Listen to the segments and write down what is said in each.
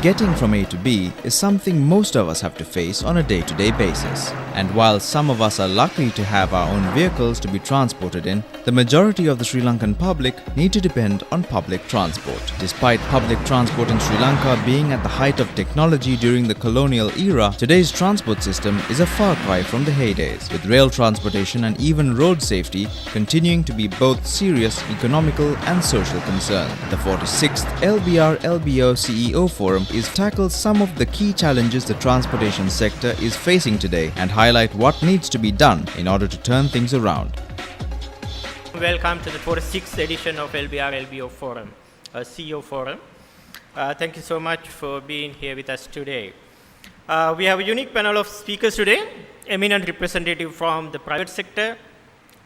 Getting from A to B is something most of us have to face on a day-to-day basis. And while some of us are lucky to have our own vehicles to be transported in, the majority of the Sri Lankan public need to depend on public transport. Despite public transport in Sri Lanka being at the height of technology during the colonial era, today's transport system is a far cry from the heydays, with rail transportation and even road safety continuing to be both serious economical and social concern. The 46th LBR LBO CEO Forum tackles some of the key challenges the transportation sector is facing today and highlight what needs to be done in order to turn things around. Welcome to the 46th edition of LBR LBO Forum, CEO Forum. Thank you so much for being here with us today. We have a unique panel of speakers today, eminent representatives from the private sector,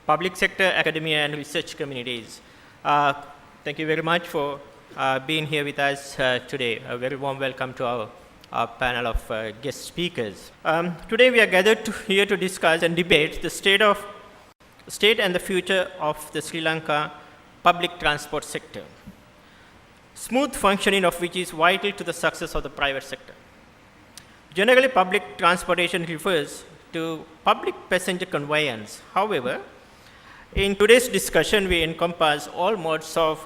public sector, academia, and research communities. Thank you very much for being here with us today. A very warm welcome to our panel of guest speakers. Today we are gathered here to discuss and debate the state and the future of the Sri Lanka public transport sector, smooth functioning of which is vital to the success of the private sector. Generally, public transportation refers to public passenger conveyance. However, in today's discussion, we encompass all modes of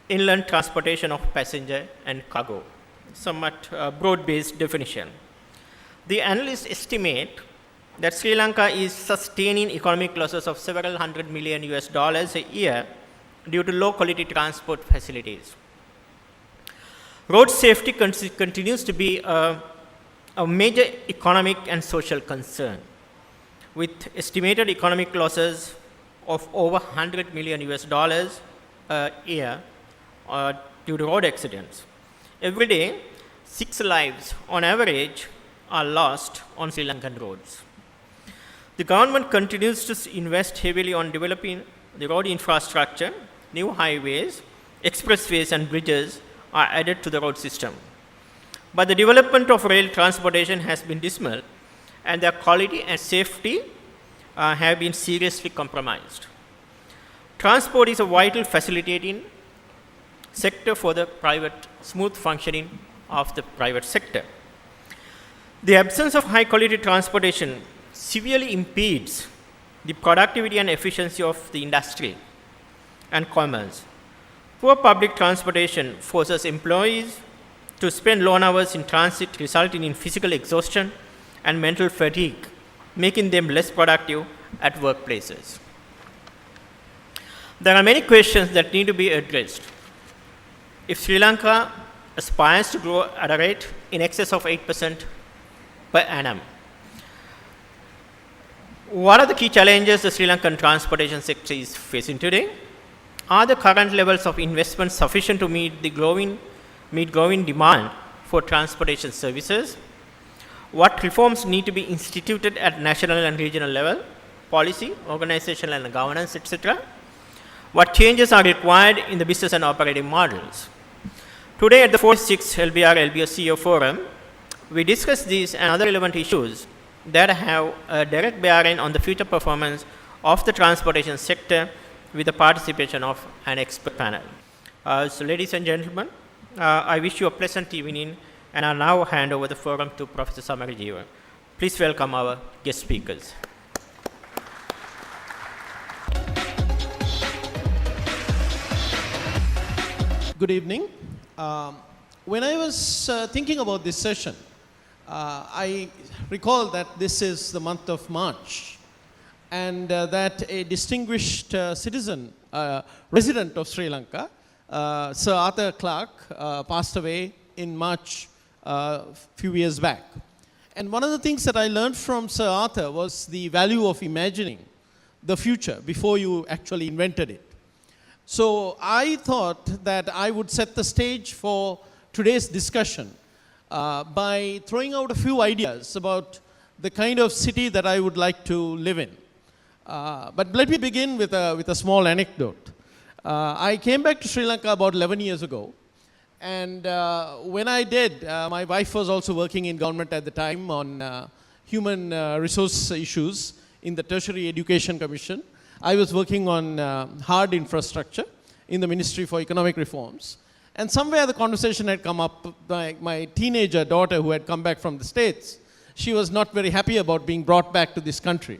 inland transportation of passenger and cargo, somewhat broad-based definition. The analysts estimate that Sri Lanka is sustaining economic losses of several $100 million a year due to low-quality transport facilities. Road safety continues to be a major economic and social concern, with estimated economic losses of over $100 million a year due to road accidents. Every day, 6 lives on average are lost on Sri Lankan roads. The government continues to invest heavily on developing the road infrastructure. New highways, expressways, and bridges are added to the road system. But the development of rail transportation has been dismal, and their quality and safety have been seriously compromised. Transport is a vital facilitating sector for the smooth functioning of the private sector. The absence of high quality transportation severely impedes the productivity and efficiency of the industry and commerce. Poor public transportation forces employees to spend long hours in transit, resulting in physical exhaustion and mental fatigue, making them less productive at workplaces. There are many questions that need to be addressed. If Sri Lanka aspires to grow at a rate in excess of 8% per annum, what are the key challenges the Sri Lankan transportation sector is facing today? Are the current levels of investment sufficient to meet growing demand for transportation services? What reforms need to be instituted at national and regional level, policy, organizational and governance, etc.? What changes are required in the business and operating models? Today at the 46th LBR LBO CEO Forum, we discuss these and other relevant issues that have a direct bearing on the future performance of the transportation sector with the participation of an expert panel. So ladies and gentlemen, I wish you a pleasant evening, and I now hand over the forum to Professor Samarajiva. Please welcome our guest speakers. Good evening. When I was thinking about this session, I recall that this is the month of March, and that a distinguished citizen, resident of Sri Lanka, Sir Arthur Clarke, passed away in March a few years back. And one of the things that I learned from Sir Arthur was the value of imagining the future before you actually invented it. So I thought that I would set the stage for today's discussion by throwing out a few ideas about the kind of city that I would like to live in. But let me begin with a small anecdote. I came back to Sri Lanka about 11 years ago, and when I did, my wife was also working in government at the time on human resource issues in the Tertiary Education Commission. I was working on hard infrastructure in the Ministry for Economic Reforms. And somewhere the conversation had come up, my teenager daughter who had come back from the States, she was not very happy about being brought back to this country.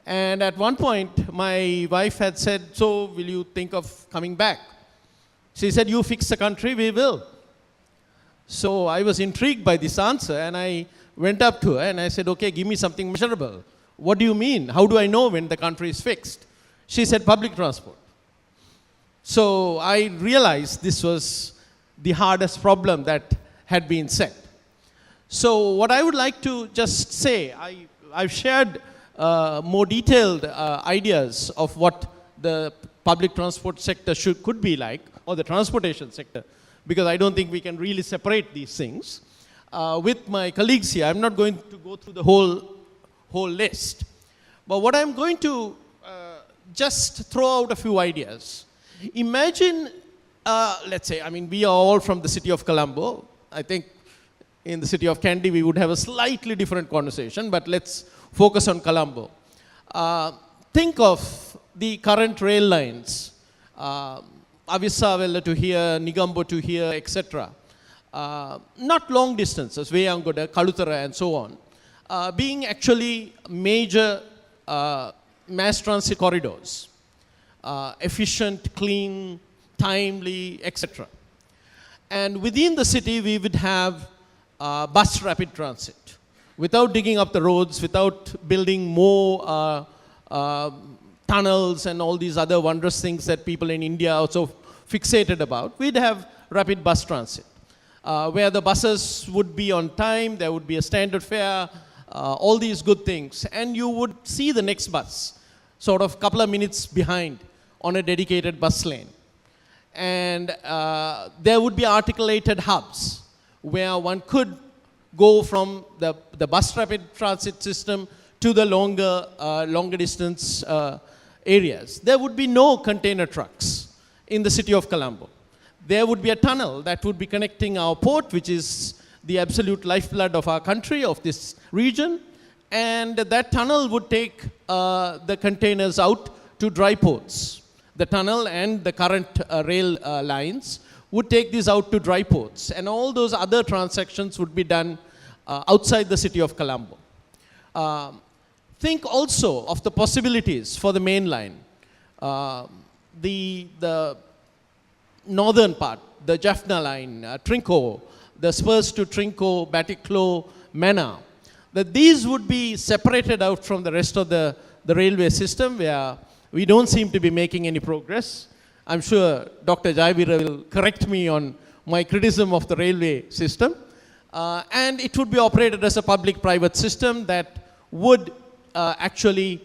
And at one point, my wife had said, so will you think of coming back? She said, you fix the country, we will. So I was intrigued by this answer, and I went up to her and I said, okay, give me something measurable. What do you mean? How do I know when the country is fixed? She said, public transport. So I realized this was the hardest problem that had been set. So what I would like to just say, I've shared more detailed ideas of what the public transport sector could be like, or the transportation sector, because I don't think we can really separate these things. With my colleagues here, I'm not going to go through the whole list. But what I'm going to just throw out a few ideas. Imagine, let's say, I mean, we are all from the city of Colombo. I think in the city of Kandy, we would have a slightly different conversation, but let's focus on Colombo. Think of the current rail lines, Avisavella to here, Nigambo to here, etc. Not long distances, Veyangoda, Kalutara, and so on, being actually major mass transit corridors. Efficient, clean, timely, etc. And within the city, we would have bus rapid transit. Without digging up the roads, without building more tunnels and all these other wondrous things that people in India are so fixated about, we'd have rapid bus transit, where the buses would be on time, there would be a standard fare, all these good things, and you would see the next bus sort of a couple of minutes behind on a dedicated bus lane. And there would be articulated hubs where one could go from the bus rapid transit system to the longer distance areas. There would be no container trucks in the city of Colombo. There would be a tunnel that would be connecting our port, which is the absolute lifeblood of our country, of this region, and that tunnel would take the containers out to dry ports. The tunnel and the current rail lines would take these out to dry ports, and all those other transactions would be done outside the city of Colombo. Think also of the possibilities for the main line. The northern part, the Jaffna line, Trinco, the spurs to Trinco, Batiklo, Mena, that these would be separated out from the rest of the railway system, where we don't seem to be making any progress. I'm sure Dr. Jaivira will correct me on my criticism of the railway system. And it would be operated as a public-private system that would actually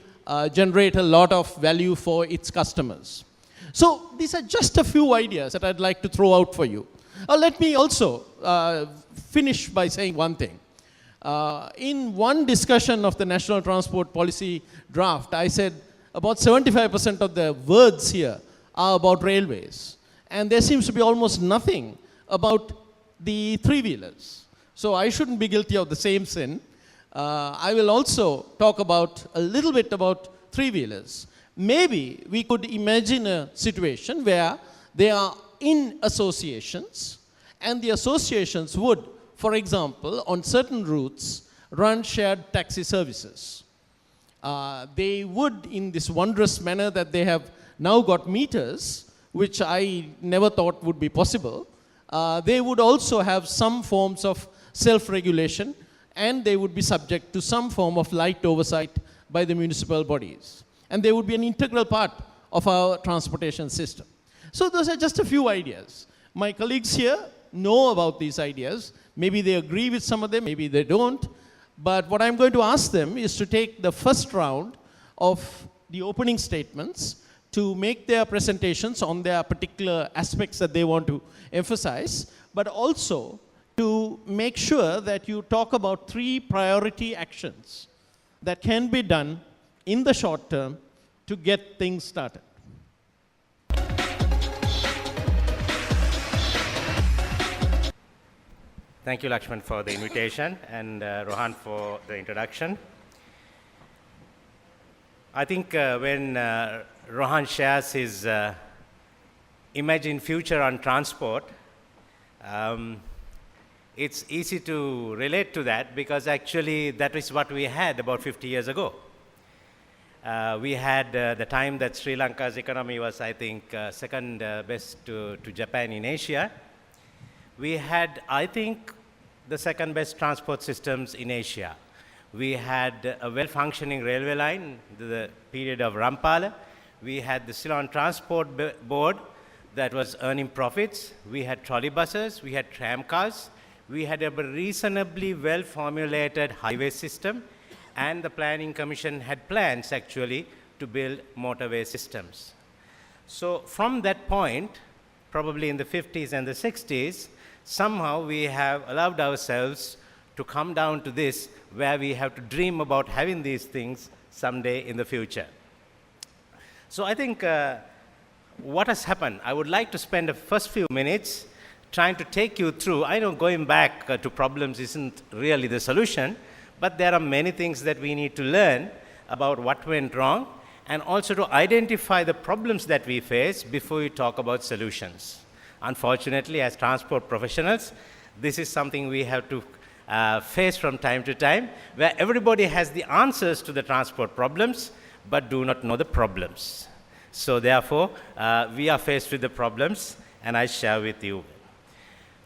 generate a lot of value for its customers. So these are just a few ideas that I'd like to throw out for you. Let me also finish by saying one thing. In one discussion of the National Transport Policy draft, I said about 75% of the words here are about railways. And there seems to be almost nothing about the three-wheelers. So I shouldn't be guilty of the same sin. I will also talk about a little bit about three-wheelers. Maybe we could imagine a situation where they are in associations, and the associations would, for example, on certain routes, run shared taxi services. They would, in this wondrous manner that they have now got meters, which I never thought would be possible, they would also have some forms of self-regulation, and they would be subject to some form of light oversight by the municipal bodies. And they would be an integral part of our transportation system. So those are just a few ideas. My colleagues here know about these ideas. Maybe they agree with some of them, maybe they don't. But what I'm going to ask them is to take the first round of the opening statements to make their presentations on their particular aspects that they want to emphasize, but also to make sure that you talk about 3 priority actions that can be done in the short term to get things started. Thank you, Lakshman, for the invitation, and Rohan for the introduction. I think when Rohan shares his imagined future on transport, It's easy to relate to that because actually that is what we had about 50 years ago. We had the time that Sri Lanka's economy was, I think, second best to Japan in Asia. We had, I think, the second best transport systems in Asia. We had a well-functioning railway line, the period of Rampala. We had the Ceylon Transport Board that was earning profits. We had trolley buses, we had tram cars. We had a reasonably well-formulated highway system, and the Planning Commission had plans actually to build motorway systems. So from that point, probably in the 50s and the 60s, somehow we have allowed ourselves to come down to this, where we have to dream about having these things someday in the future. So I think what has happened, I would like to spend the first few minutes trying to take you through. I know going back to problems isn't really the solution, but there are many things that we need to learn about what went wrong, and also to identify the problems that we face before we talk about solutions. Unfortunately, as transport professionals, this is something we have to face from time to time, where everybody has the answers to the transport problems, but do not know the problems. So therefore, we are faced with the problems, and I share with you.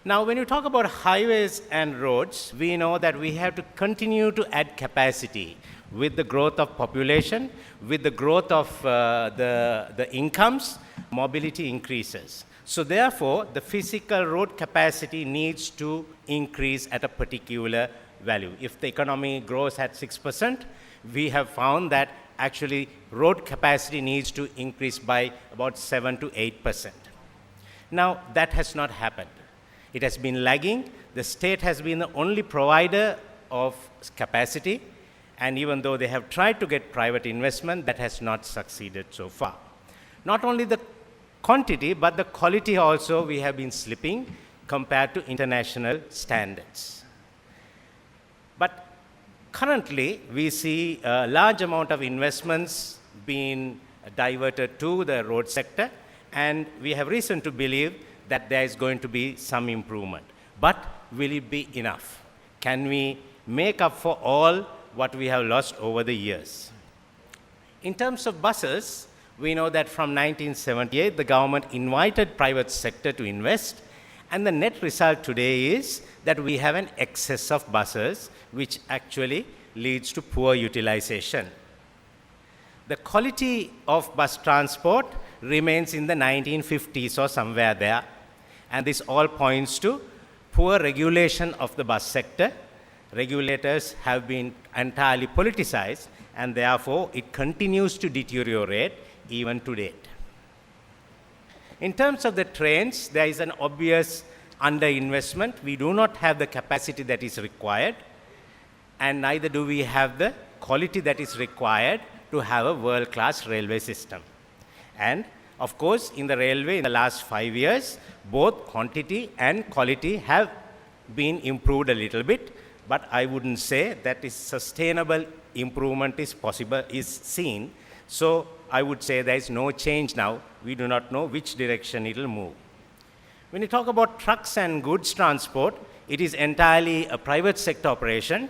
Now, when you talk about highways and roads, we know that we have to continue to add capacity with the growth of population, with the growth of the incomes, mobility increases. So therefore, the physical road capacity needs to increase at a particular value. If the economy grows at 6%, we have found that actually road capacity needs to increase by about 7 to 8%. Now, that has not happened. It has been lagging. The state has been the only provider of capacity, and even though they have tried to get private investment, that has not succeeded so far. Not only the quantity, but the quality also we have been slipping compared to international standards. But currently, we see a large amount of investments being diverted to the road sector, and we have reason to believe that there is going to be some improvement. But will it be enough? Can we make up for all what we have lost over the years? In terms of buses, we know that from 1978, the government invited private sector to invest, and the net result today is that we have an excess of buses, which actually leads to poor utilization. The quality of bus transport remains in the 1950s or somewhere there, and this all points to poor regulation of the bus sector. Regulators have been entirely politicized, and therefore it continues to deteriorate even to date. In terms of the trains, there is an obvious underinvestment. We do not have the capacity that is required, and neither do we have the quality that is required to have a world-class railway system. And of course, in the railway in the last 5 years, both quantity and quality have been improved a little bit, but I wouldn't say that is sustainable improvement is possible, is seen. So I would say there is no change now. We do not know which direction it will move. When you talk about trucks and goods transport, it is entirely a private sector operation,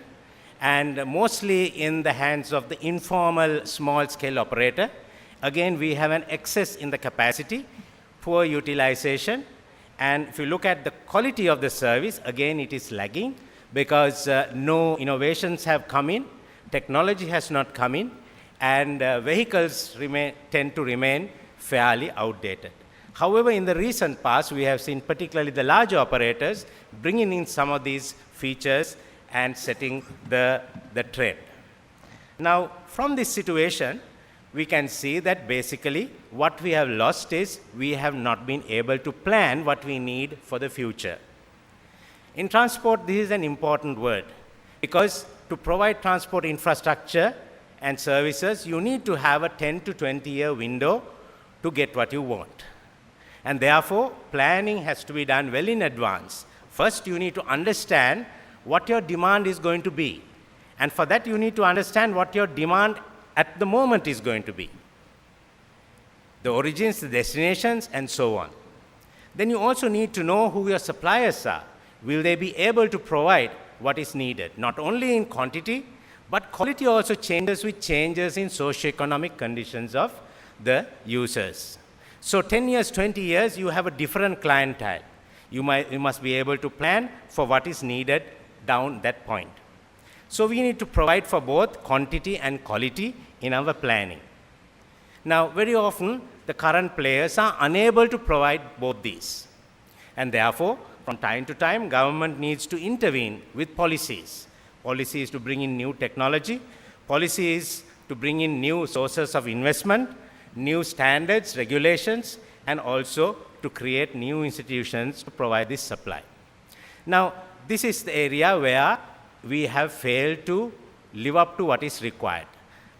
and mostly in the hands of the informal small-scale operator. Again, we have an excess in the capacity, poor utilization, and if you look at the quality of the service, again, it is lagging because no innovations have come in, technology has not come in, and vehicles tend to remain fairly outdated. However, in the recent past, we have seen particularly the large operators bringing in some of these features and setting the trend. Now, from this situation, we can see that basically what we have lost is we have not been able to plan what we need for the future. In transport, this is an important word because to provide transport infrastructure and services, you need to have a 10 to 20-year window to get what you want. And therefore, planning has to be done well in advance. First, you need to understand what your demand is going to be. And for that, you need to understand what your demand at the moment is going to be. The origins, the destinations, and so on. then you also need to know who your suppliers are. Will they be able to provide what is needed, not only in quantity, but quality also changes with changes in socioeconomic conditions of the users. So 10 years, 20 years, you have a different clientele. You must be able to plan for what is needed down that point. So we need to provide for both quantity and quality in our planning. Now, very often, the current players are unable to provide both these. And therefore, from time to time, government needs to intervene with policies. Policies to bring in new technology, policies to bring in new sources of investment, new standards, regulations, and also to create new institutions to provide this supply. Now, this is the area where we have failed to live up to what is required.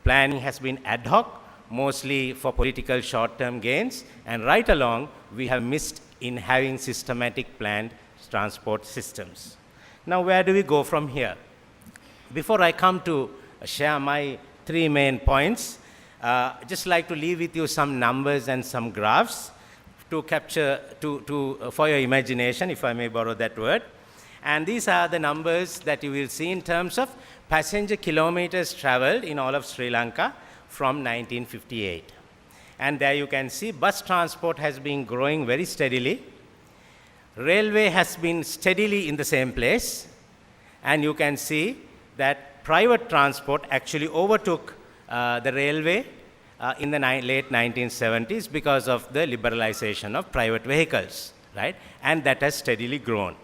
Planning has been ad hoc, mostly for political short-term gains, and right along, we have missed in having systematic planned transport systems. Now, where do we go from here? Before I come to share my 3 main points, just like to leave with you some numbers and some graphs to capture, for your imagination, if I may borrow that word. And these are the numbers that you will see in terms of passenger kilometers traveled in all of Sri Lanka from 1958. And there you can see bus transport has been growing very steadily. Railway has been steadily in the same place. And you can see that private transport actually overtook the railway in the late 1970s because of the liberalization of private vehicles, right? And that has steadily grown.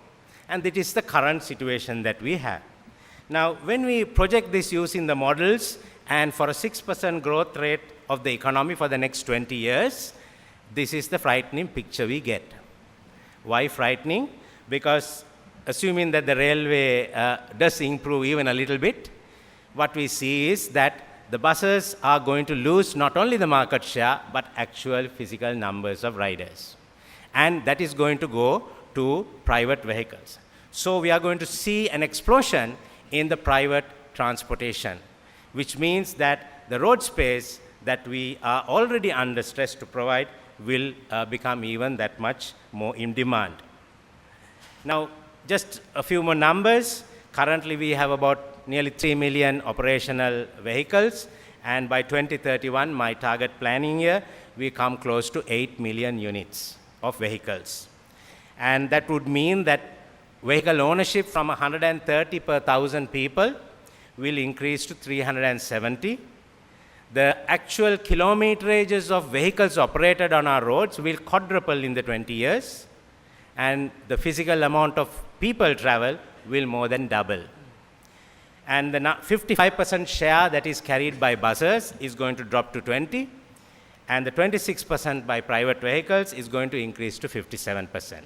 And that is the current situation that we have. Now, when we project this using the models and for a 6% growth rate of the economy for the next 20 years, this is the frightening picture we get. Why frightening? Because assuming that the railway does improve even a little bit, what we see is that the buses are going to lose not only the market share, but actual physical numbers of riders. And that is going to go to private vehicles. So we are going to see an explosion in the private transportation, which means that the road space that we are already under stress to provide will become even that much more in demand. Now, just a few more numbers. Currently, we have about nearly 3 million operational vehicles, and by 2031, my target planning year, we come close to 8 million units of vehicles. And that would mean that vehicle ownership from 130 per 1,000 people will increase to 370. The actual kilometerages of vehicles operated on our roads will quadruple in the 20 years, and the physical amount of people travel will more than double. And the 55% share that is carried by buses is going to drop to 20, and the 26% by private vehicles is going to increase to 57%.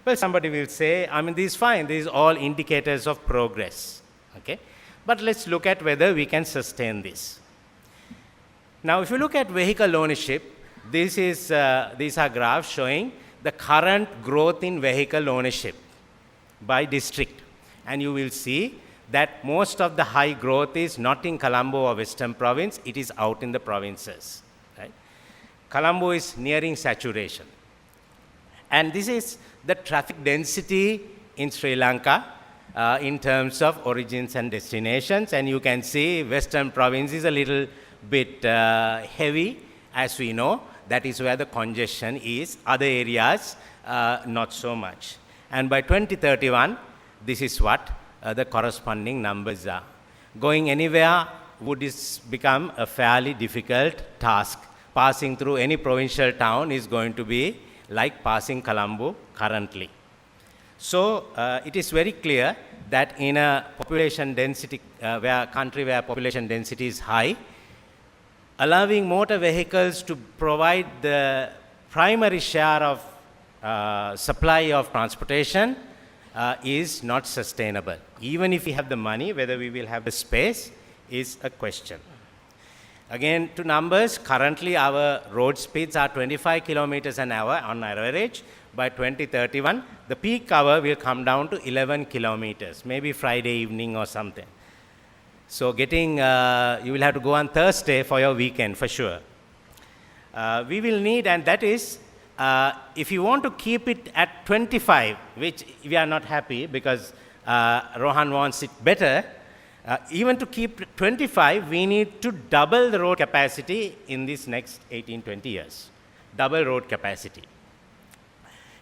Well, somebody will say, I mean, this is fine. These are all indicators of progress. Okay? But let's look at whether we can sustain this. Now, if you look at vehicle ownership, these are graphs showing the current growth in vehicle ownership by district. And you will see that most of the high growth is not in Colombo or Western Province, it is out in the provinces. Right? Colombo is nearing saturation. And this is the traffic density in Sri Lanka in terms of origins and destinations. And you can see Western Province is a little bit heavy, as we know. That is where the congestion is. Other areas, not so much. And by 2031, this is what the corresponding numbers are. Going anywhere would become a fairly difficult task. Passing through any provincial town is going to be like passing Colombo currently. So it is very clear that in a population density, country where population density is high, allowing motor vehicles to provide the primary share of supply of transportation is not sustainable. Even if we have the money, whether we will have the space is a question. Again, to numbers, currently our road speeds are 25 kilometers an hour on average. By 2031, the peak hour will come down to 11 kilometers, maybe Friday evening or something. So you will have to go on Thursday for your weekend for sure. We will need, and that is If you want to keep it at 25, which we are not happy because Rohan wants it better, even to keep 25, we need to double the road capacity in this next 18-20 years. Double road capacity.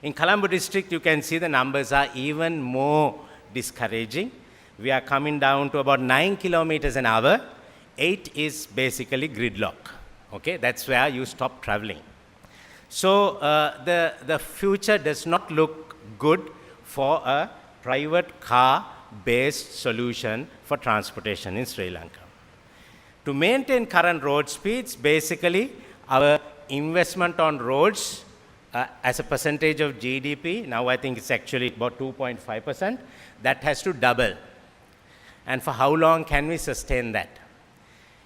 In Colombo district, you can see the numbers are even more discouraging. We are coming down to about 9 kilometers an hour. 8 is basically gridlock. Okay, that's where you stop traveling. So the future does not look good for a private car-based solution for transportation in Sri Lanka. To maintain current road speeds, basically our investment on roads as a percentage of GDP, now I think it's actually about 2.5%, that has to double. And for how long can we sustain that?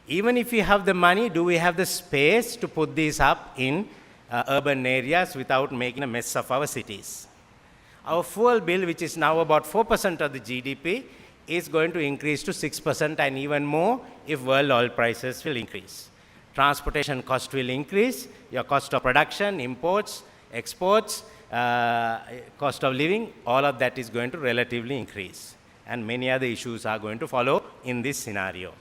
Even if we have the money, do we have the space to put these up in urban areas without making a mess of our cities? Our fuel bill, which is now about 4% of the GDP, is going to increase to 6% and even more if world oil prices will increase. Transportation cost will increase, your cost of production, imports, exports, cost of living, all of that is going to relatively increase. And many other issues are going to follow in this scenario.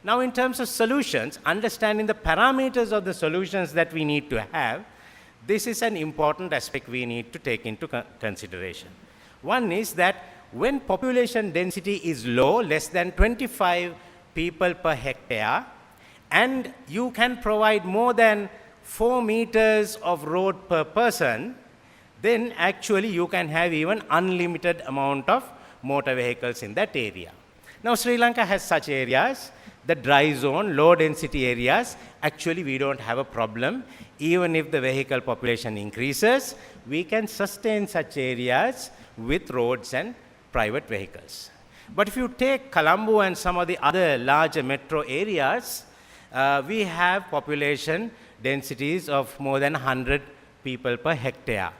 Now, in terms of solutions, understanding the parameters of the solutions that we need to have, this is an important aspect we need to take into consideration. One is that when population density is low, less than 25 people per hectare, and you can provide more than 4 meters of road per person, then actually you can have even unlimited amount of motor vehicles in that area. Now, Sri Lanka has such areas. The dry zone, low density areas, actually we don't have a problem. Even if the vehicle population increases, we can sustain such areas with roads and private vehicles. But if you take Colombo and some of the other larger metro areas, we have population densities of more than 100 people per hectare.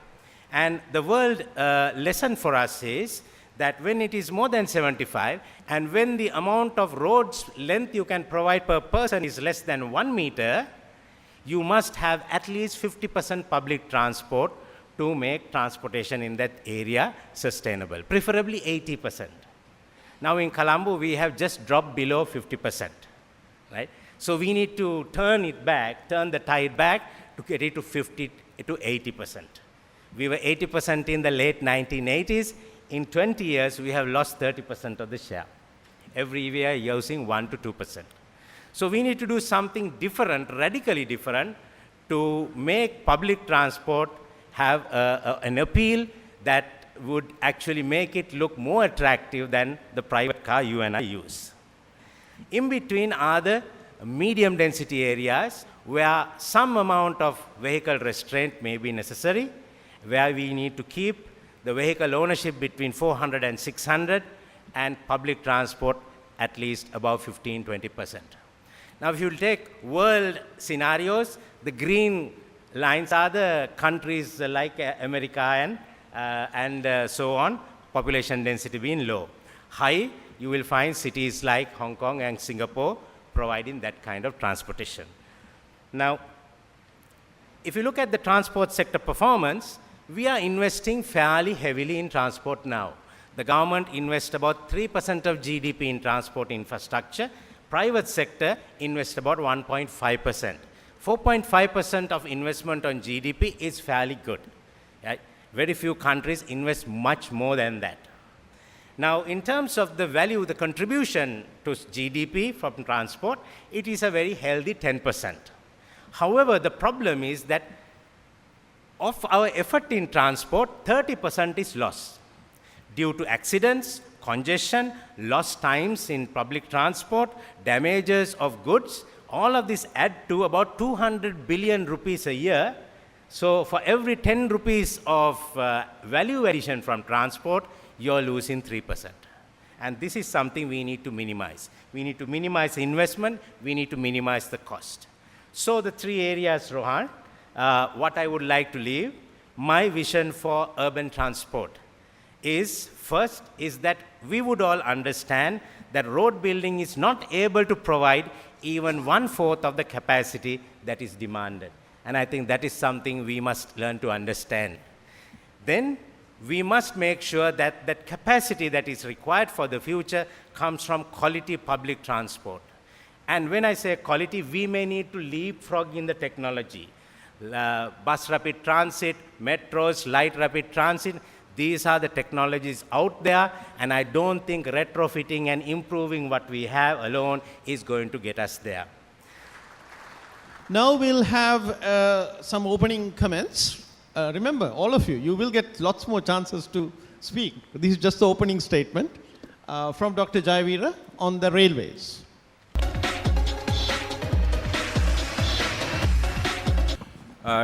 And the world lesson for us is that when it is more than 75, and when the amount of roads length you can provide per person is less than 1 meter, you must have at least 50% public transport to make transportation in that area sustainable, preferably 80%. Now in Colombo, we have just dropped below 50%, right? So we need to turn it back, turn the tide back to get it to 50 to 80%. We were 80% in the late 1980s. In 20 years, we have lost 30% of the share. Every year, we are using 1 to 2%. So we need to do something different, radically different, to make public transport have an appeal that would actually make it look more attractive than the private car you and I use. In between are the medium density areas where some amount of vehicle restraint may be necessary, where we need to keep the vehicle ownership between 400 and 600, and public transport at least above 15-20%. Now, if you take world scenarios, the green lines are the countries like America and so on, population density being low. High, you will find cities like Hong Kong and Singapore providing that kind of transportation. Now, if you look at the transport sector performance, we are investing fairly heavily in transport now. The government invests about 3% of GDP in transport infrastructure. Private sector invests about 1.5%. 4.5% of investment on GDP is fairly good. Right? Very few countries invest much more than that. Now, in terms of the value, the contribution to GDP from transport, it is a very healthy 10%. However, the problem is that of our effort in transport, 30% is lost due to accidents, congestion, lost times in public transport, damages of goods. All of this add to about 200 billion rupees a year. So for every 10 rupees of value addition from transport, you're losing 3%. And this is something we need to minimize. We need to minimize investment. We need to minimize the cost. So the three areas, Rohan, what I would like to leave, my vision for urban transport is, first, is that we would all understand that road building is not able to provide even 1/4 of the capacity that is demanded. And I think that is something we must learn to understand. Then we must make sure that that capacity that is required for the future comes from quality public transport. And when I say quality, we may need to leapfrog in the technology. Bus rapid transit, metros, light rapid transit, these are the technologies out there, and I don't think retrofitting and improving what we have alone is going to get us there. Now we'll have some opening comments. Remember, all of you, you will get lots more chances to speak. This is just the opening statement from Dr. Jayavira on the railways.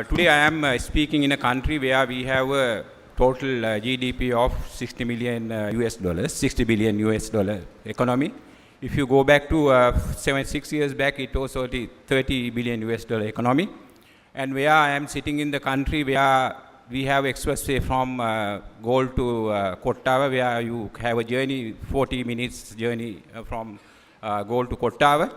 Today I am speaking in a country where we have a total GDP of 60 million US dollars, 60 billion US dollar economy. If you go back to 6 years back, it was only 30 billion US dollar economy. And where I am sitting in the country where we have expressway from Galle to Kottawa, where you have a journey, 40 minutes journey from Galle to Kottawa.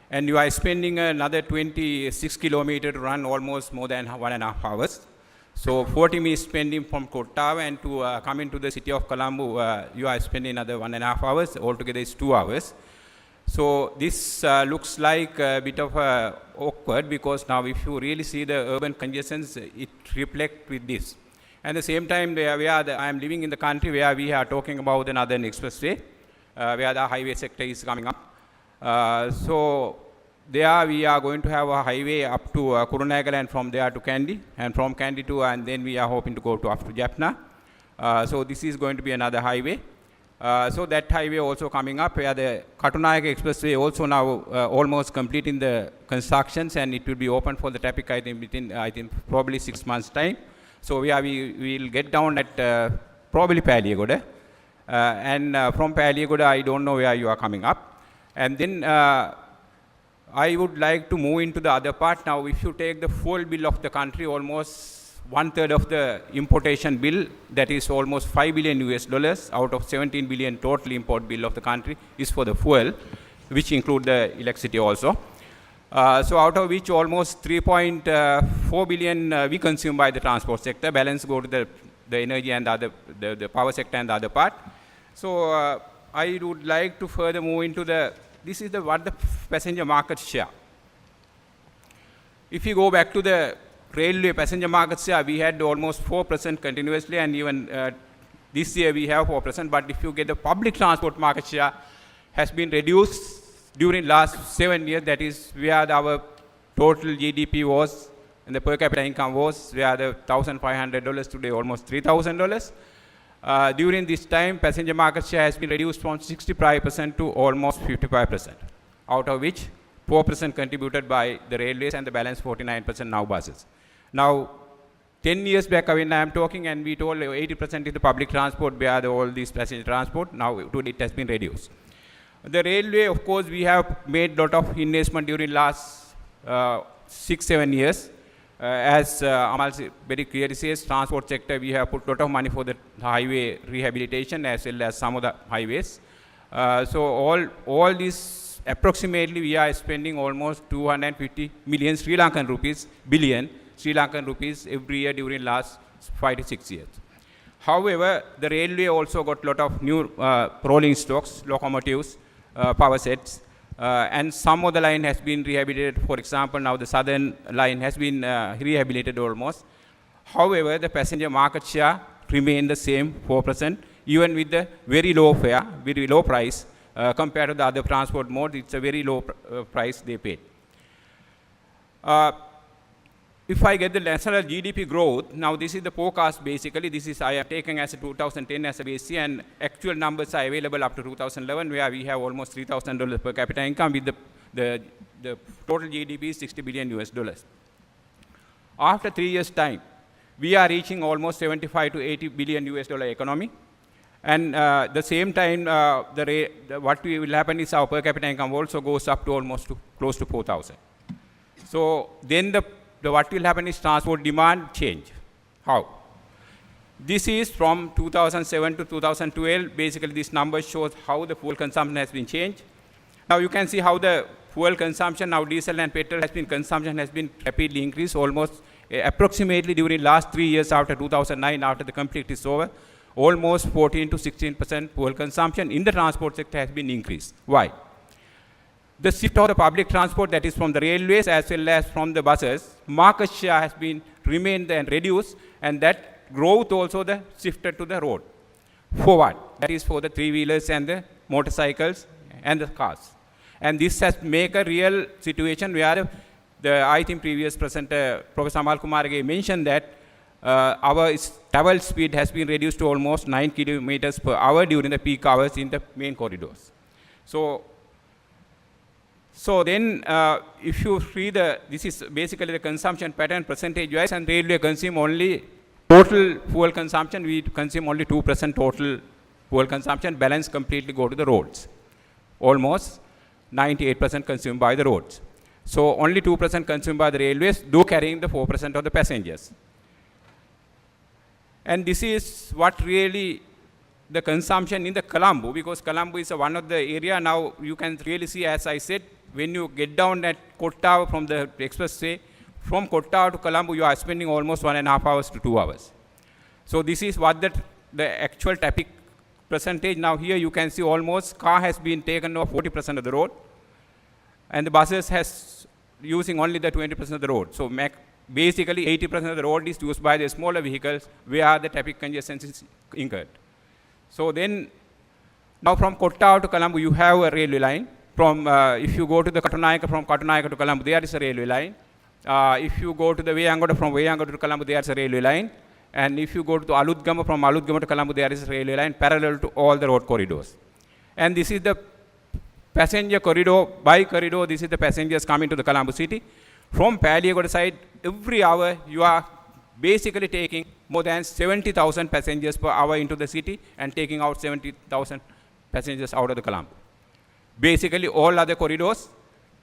And you are spending another 26 kilometers to run almost more than 1.5 hours. So 40 minutes spending from Kottawa and to come into the city of Colombo, you are spending another 1.5 hours. Altogether it's 2 hours. So this looks like a bit of awkward, because now if you really see the urban congestions, it reflects with this. And at the same time, I am living in the country where we are talking about another expressway, where the highway sector is coming up. So there we are going to have a highway up to Kurunegala, and from there to Kandy, and from Kandy to, and then we are hoping to go to up to Jaffna. So this is going to be another highway. So that highway also coming up, where the Katunayaka Expressway also now almost completing the constructions, and it will be open for the traffic, I think, within probably 6 months time. So we will get down at probably Paliagoda, and from Paliagoda I don't know where you are coming up. And then I would like to move into the other part. Now, if you take the full bill of the country, almost 1/3 of the importation bill, that is almost 5 billion US dollars out of 17 billion total import bill of the country is for the fuel, which include the electricity also. So out of which almost 3.4 billion we consume by the transport sector, balance go to the energy and the power sector and the other part. So I would like to further move into this is what the passenger market share. If you go back to the railway passenger market share, we had almost 4% continuously, and even this year we have 4%. But if you get the public transport market share, has been reduced during last 7 years. That is where our total GDP was, and the per capita income was, where the $1,500 today almost $3,000. During this time, passenger market share has been reduced from 65% to almost 55%, out of which 4% contributed by the railways and the balance 49% now buses. Now, 10 years back when I am talking, and we told 80% is the public transport, where all these passenger transport, now today it has been reduced. The railway, of course, we have made a lot of investment during last 6-7 years. As Amal very clearly says, transport sector, we have put a lot of money for the highway rehabilitation as well as some of the highways. So all these, approximately we are spending almost 250 million Sri Lankan rupees, billion Sri Lankan rupees every year during last 5 to 6 years. However, the railway also got a lot of new rolling stocks, locomotives, power sets, and some of the line has been rehabilitated. For example, now the southern line has been rehabilitated almost. However, the passenger market share remained the same, 4%, even with the very low fare, very low price compared to the other transport mode. It's a very low price they paid. If I get the national GDP growth, now this is the forecast basically. This is I am taking as a 2010 as a base year, and actual numbers are available up to 2011, where we have almost $3,000 per capita income with the total GDP is 60 billion US dollars. After 3 years' time, we are reaching almost 75 to 80 billion US dollar economy. And the same time, what will happen is our per capita income also goes up to almost close to 4,000. So then what will happen is transport demand change. How? This is from 2007 to 2012. Basically, this number shows how the fuel consumption has been changed. Now you can see how the fuel consumption, now diesel and petrol consumption has been rapidly increased, almost approximately during last 3 years after 2009, after the conflict is over, almost 14 to 16% fuel consumption in the transport sector has been increased. Why? The shift of the public transport, that is from the railways as well as from the buses, market share has been remained and reduced, and that growth also the shifted to the road. For what? That is for the three-wheelers and the motorcycles and the cars. And this has made a real situation where I think previous presenter, Professor Amal Kumar mentioned that our travel speed has been reduced to almost 9 kilometers per hour during the peak hours in the main corridors. So then, if you see this is basically the consumption pattern percentage-wise, and railway consume only total fuel consumption, we consume only 2% total fuel consumption, balance completely go to the roads. Almost 98% consumed by the roads. So only 2% consumed by the railways, though carrying the 4% of the passengers. And this is what really the consumption in the Colombo, because Colombo is one of the area now you can really see, as I said, when you get down at Kottao from the expressway, from Kottao to Colombo, you are spending almost 1.5 hours to 2 hours. So this is what the actual traffic percentage. Now here you can see almost car has been taken off 40% of the road, and the buses has using only the 20% of the road. So basically 80% of the road is used by the smaller vehicles where the traffic congestion is incurred. So then, now from Kottao to Colombo, you have a railway line. If you go to the Katunayaka, from Katunayaka to Colombo, there is a railway line. If you go to the Wayangoda, from Wayangoda to Colombo, there is a railway line. And if you go to Aludgama, from Aludgama to Colombo, there is a railway line parallel to all the road corridors. And this is the passenger corridor, by corridor, this is the passengers coming to the Colombo city. From Paliagoda side, every hour you are basically taking more than 70,000 passengers per hour into the city and taking out 70,000 passengers out of the Colombo. Basically, all other corridors,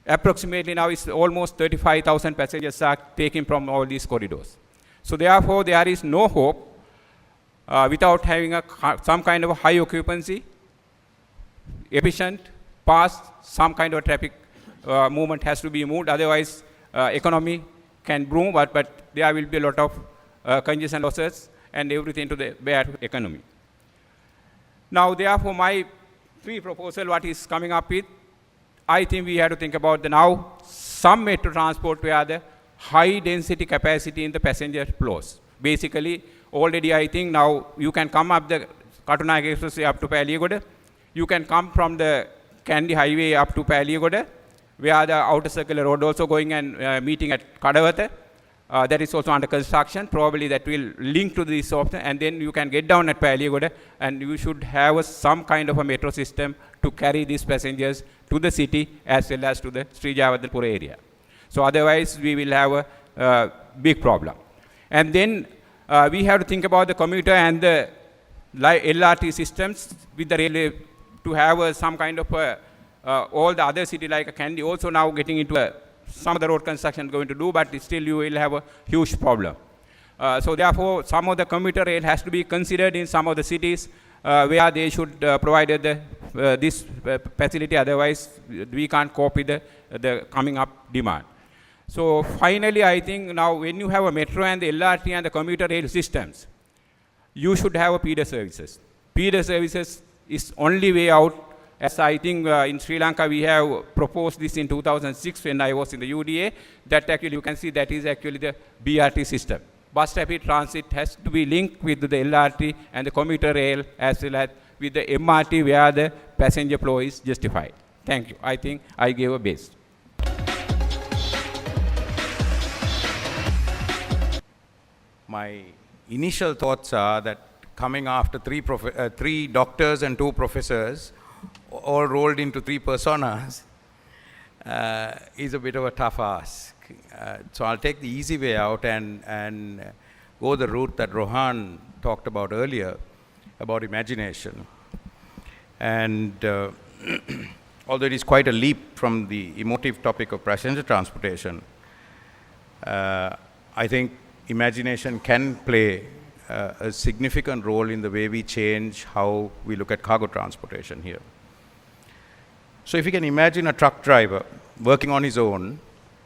approximately now is almost 35,000 passengers are taken from all these corridors. So therefore, there is no hope without having some kind of a high occupancy, efficient, fast, some kind of traffic movement has to be moved. Otherwise, economy can boom, but there will be a lot of congestion losses and everything to the bad economy. Now, therefore, my three proposal, what is coming up with, I think we have to think about now some metro transport where the high density capacity in the passenger flows. Basically, already I think now you can come up the Katunayaka Expressway up to Paliagoda. You can come from the Kandy Highway up to Paliagoda, where the outer circular road also going and meeting at Kadawatha. That is also under construction. Probably that will link to this option, and then you can get down at Paliagoda, and you should have some kind of a metro system to carry these passengers to the city as well as to the Sri Javadhanpura area. So otherwise, we will have a big problem. And then we have to think about the commuter and the LRT systems with the railway to have some kind of all the other city like Kandy also now getting into some of the road construction going to do, but still you will have a huge problem. So therefore, some of the commuter rail has to be considered in some of the cities where they should provide this facility. Otherwise, we can't cope with the coming up demand. So finally, I think now when you have a metro and the LRT and the commuter rail systems, you should have a feeder services. Feeder services is only way out. As I think in Sri Lanka, we have proposed this in 2006 when I was in the UDA, that actually you can see that is actually the BRT system. Bus rapid transit has to be linked with the LRT and the commuter rail as well as with the MRT where the passenger flow is justified. Thank you. I think I gave a base. My initial thoughts are that coming after three doctors and 2 professors, all rolled into 3 personas, is a bit of a tough ask. So I'll take the easy way out and go the route that Rohan talked about earlier, about imagination. And although it is quite a leap from the emotive topic of passenger transportation, I think imagination can play a significant role in the way we change how we look at cargo transportation here. So if you can imagine a truck driver working on his own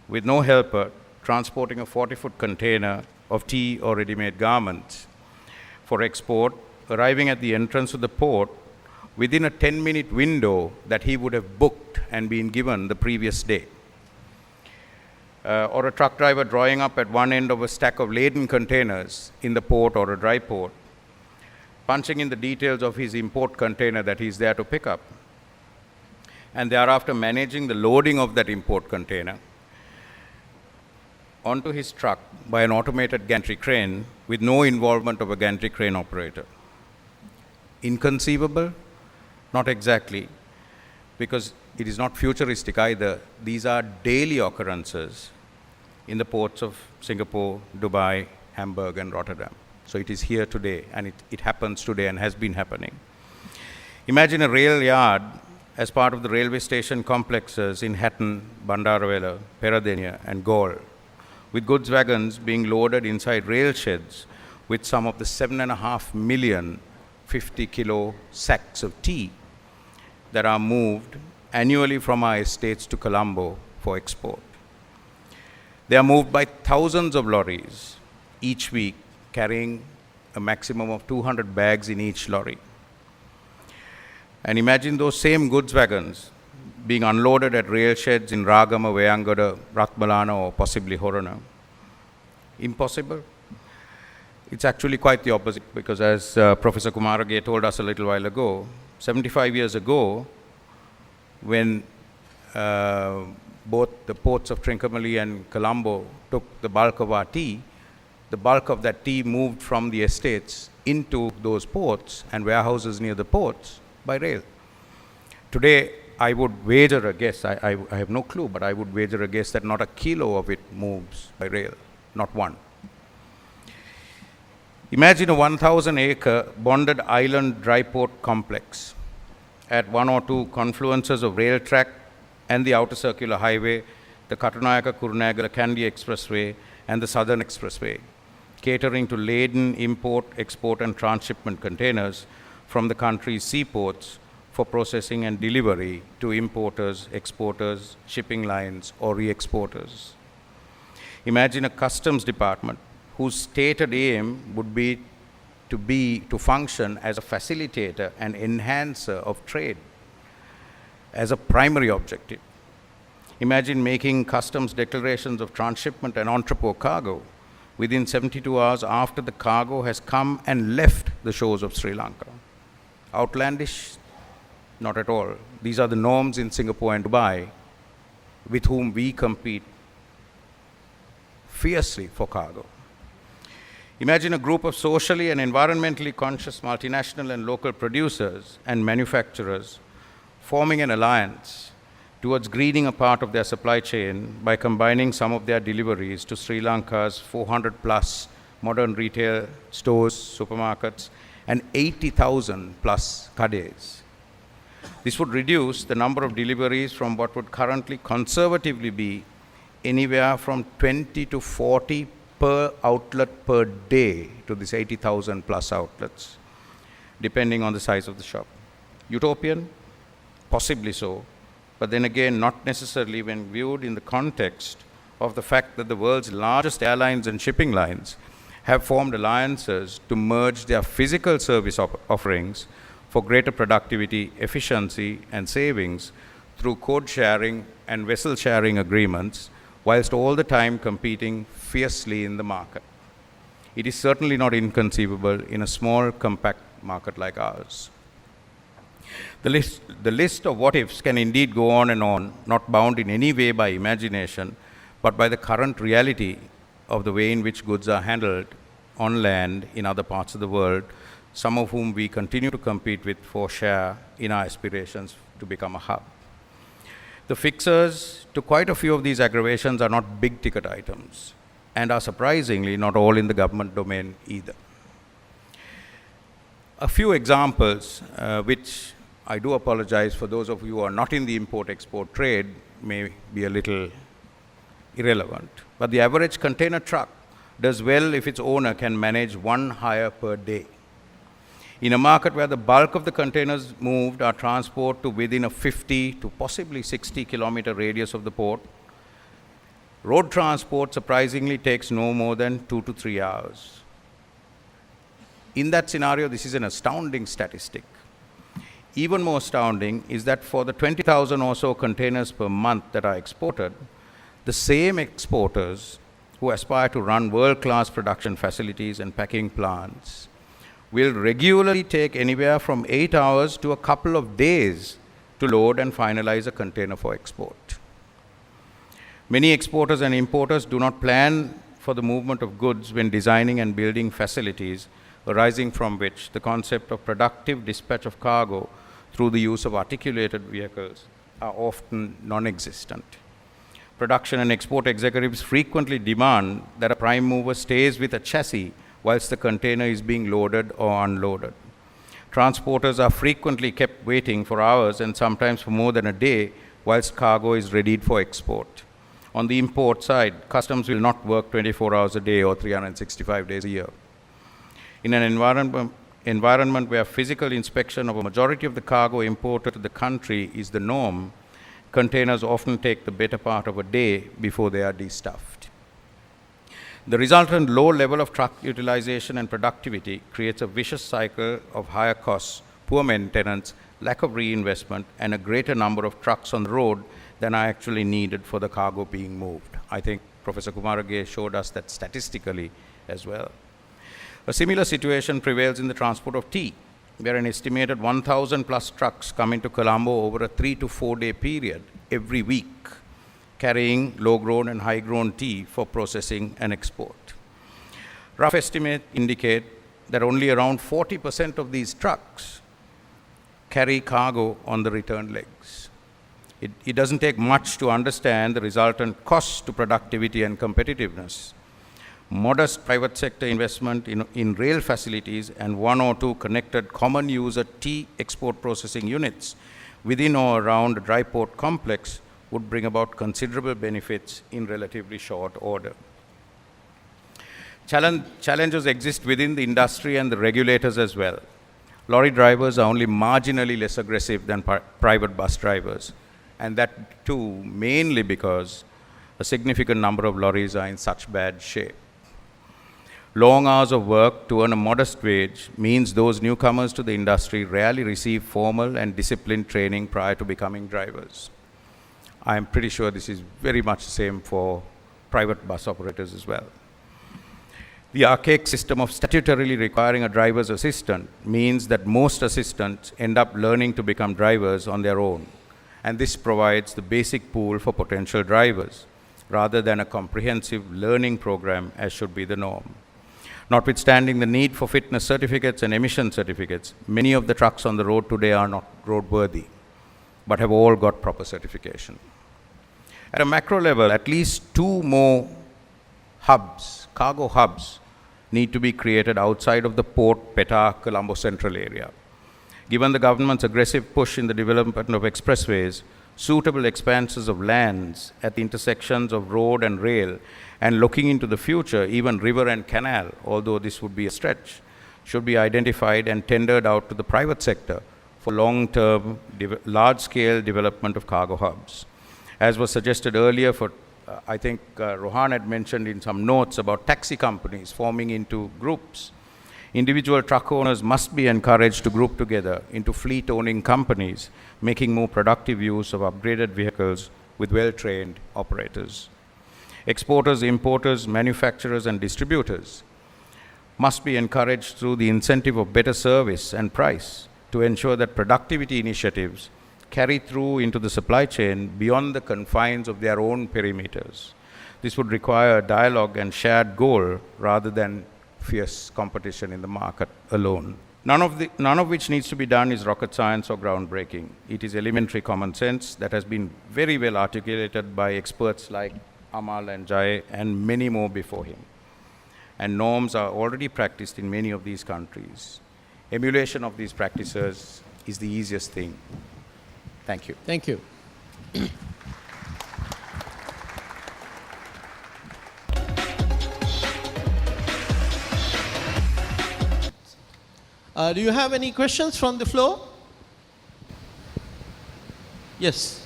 with no helper, transporting a 40-foot container of tea or ready-made garments for export, arriving at the entrance of the port within a 10-minute window that he would have booked and been given the previous day. Or a truck driver drawing up at one end of a stack of laden containers in the port or a dry port, punching in the details of his import container that he's there to pick up, and thereafter managing the loading of that import container onto his truck by an automated gantry crane with no involvement of a gantry crane operator. Inconceivable? Not exactly, because it is not futuristic either. These are daily occurrences in the ports of Singapore, Dubai, Hamburg, and Rotterdam. So it is here today, and it happens today and has been happening. Imagine a rail yard as part of the railway station complexes in Hatton, Bandaravela, Peradeniya, and Galle, with goods wagons being loaded inside rail sheds with some of the 7.5 million 50-kilo sacks of tea that are moved annually from our estates to Colombo for export. They are moved by thousands of lorries each week, carrying a maximum of 200 bags in each lorry. And imagine those same goods wagons being unloaded at rail sheds in Ragama, Vayangada, Ratmalana, or possibly Horana. Impossible? It's actually quite the opposite, because as Professor Kumarage told us a little while ago, 75 years ago, when both the ports of Trincomalee and Colombo took the bulk of our tea, the bulk of that tea moved from the estates into those ports and warehouses near the ports by rail. Today, I would wager a guess, I have no clue, but I would wager a guess that not a kilo of it moves by rail, not one. Imagine a 1,000-acre bonded island dry port complex at one or two confluences of rail track and the outer circular highway, the Katunayaka-Kurunegala Kandy Expressway, and the Southern Expressway, catering to laden import, export, and transshipment containers from the country's seaports for processing and delivery to importers, exporters, shipping lines, or re-exporters. Imagine a customs department whose stated aim would be to function as a facilitator and enhancer of trade as a primary objective. Imagine making customs declarations of transshipment and entrepot cargo within 72 hours after the cargo has come and left the shores of Sri Lanka. Outlandish? Not at all. These are the norms in Singapore and Dubai, with whom we compete fiercely for cargo. Imagine a group of socially and environmentally conscious multinational and local producers and manufacturers forming an alliance towards greening a part of their supply chain by combining some of their deliveries to Sri Lanka's 400+ modern retail stores, supermarkets, and 80,000+ kades. This would reduce the number of deliveries from what would currently conservatively be anywhere from 20 to 40 per outlet per day to these 80,000+ outlets, depending on the size of the shop. Utopian? Possibly so, but then again, not necessarily when viewed in the context of the fact that the world's largest airlines and shipping lines have formed alliances to merge their physical service offerings for greater productivity, efficiency, and savings through code sharing and vessel sharing agreements, whilst all the time competing fiercely in the market. It is certainly not inconceivable in a small, compact market like ours. The list of what-ifs can indeed go on and on, not bound in any way by imagination, but by the current reality of the way in which goods are handled on land in other parts of the world, some of whom we continue to compete with for share in our aspirations to become a hub. The fixers to quite a few of these aggravations are not big-ticket items, and are surprisingly not all in the government domain either. A few examples, which I do apologize for those of you who are not in the import-export trade, may be a little irrelevant. But the average container truck does well if its owner can manage one hire per day. In a market where the bulk of the containers moved are transported to within a 50 to possibly 60 kilometer radius of the port, road transport surprisingly takes no more than 2 to 3 hours. In that scenario, this is an astounding statistic. Even more astounding is that for the 20,000 or so containers per month that are exported, the same exporters who aspire to run world-class production facilities and packing plants will regularly take anywhere from 8 hours to a couple of days to load and finalize a container for export. Many exporters and importers do not plan for the movement of goods when designing and building facilities, arising from which the concept of productive dispatch of cargo through the use of articulated vehicles are often non-existent. Production and export executives frequently demand that a prime mover stays with a chassis whilst the container is being loaded or unloaded. Transporters are frequently kept waiting for hours and sometimes for more than a day whilst cargo is readied for export. On the import side, customs will not work 24 hours a day or 365 days a year. In an environment where physical inspection of a majority of the cargo imported to the country is the norm, containers often take the better part of a day before they are destuffed. The resultant low level of truck utilization and productivity creates a vicious cycle of higher costs, poor maintenance, lack of reinvestment, and a greater number of trucks on the road than are actually needed for the cargo being moved. I think Professor Kumarage showed us that statistically as well. A similar situation prevails in the transport of tea, where an estimated 1,000 plus trucks come into Colombo over a 3 to 4 day period every week, carrying low-grown and high-grown tea for processing and export. Rough estimates indicate that only around 40% of these trucks carry cargo on the return legs. It doesn't take much to understand the resultant costs to productivity and competitiveness. Modest private sector investment in rail facilities and 1 or 2 connected common user tea export processing units within or around a dry port complex would bring about considerable benefits in relatively short order. Challenges exist within the industry and the regulators as well. Lorry drivers are only marginally less aggressive than private bus drivers, and that too mainly because a significant number of lorries are in such bad shape. Long hours of work to earn a modest wage means those newcomers to the industry rarely receive formal and disciplined training prior to becoming drivers. I am pretty sure this is very much the same for private bus operators as well. The archaic system of statutorily requiring a driver's assistant means that most assistants end up learning to become drivers on their own, and this provides the basic pool for potential drivers, rather than a comprehensive learning program as should be the norm. Notwithstanding the need for fitness certificates and emission certificates, many of the trucks on the road today are not roadworthy, but have all got proper certification. At a macro level, at least 2 more hubs, cargo hubs, need to be created outside of the Port Petah Colombo Central area. Given the government's aggressive push in the development of expressways, suitable expanses of lands at the intersections of road and rail, and looking into the future, even river and canal, although this would be a stretch, should be identified and tendered out to the private sector for long-term, large-scale development of cargo hubs. As was suggested earlier, I think Rohan had mentioned in some notes about taxi companies forming into groups. Individual truck owners must be encouraged to group together into fleet-owning companies, making more productive use of upgraded vehicles with well-trained operators. Exporters, importers, manufacturers, and distributors must be encouraged through the incentive of better service and price to ensure that productivity initiatives carry through into the supply chain beyond the confines of their own perimeters. This would require a dialogue and shared goal rather than fierce competition in the market alone. None of which needs to be done is rocket science or groundbreaking. It is elementary common sense that has been very well articulated by experts like Amal and Jai and many more before him. And norms are already practiced in many of these countries. Emulation of these practices is the easiest thing. Thank you. Thank you. Do you have any questions from the floor? Yes.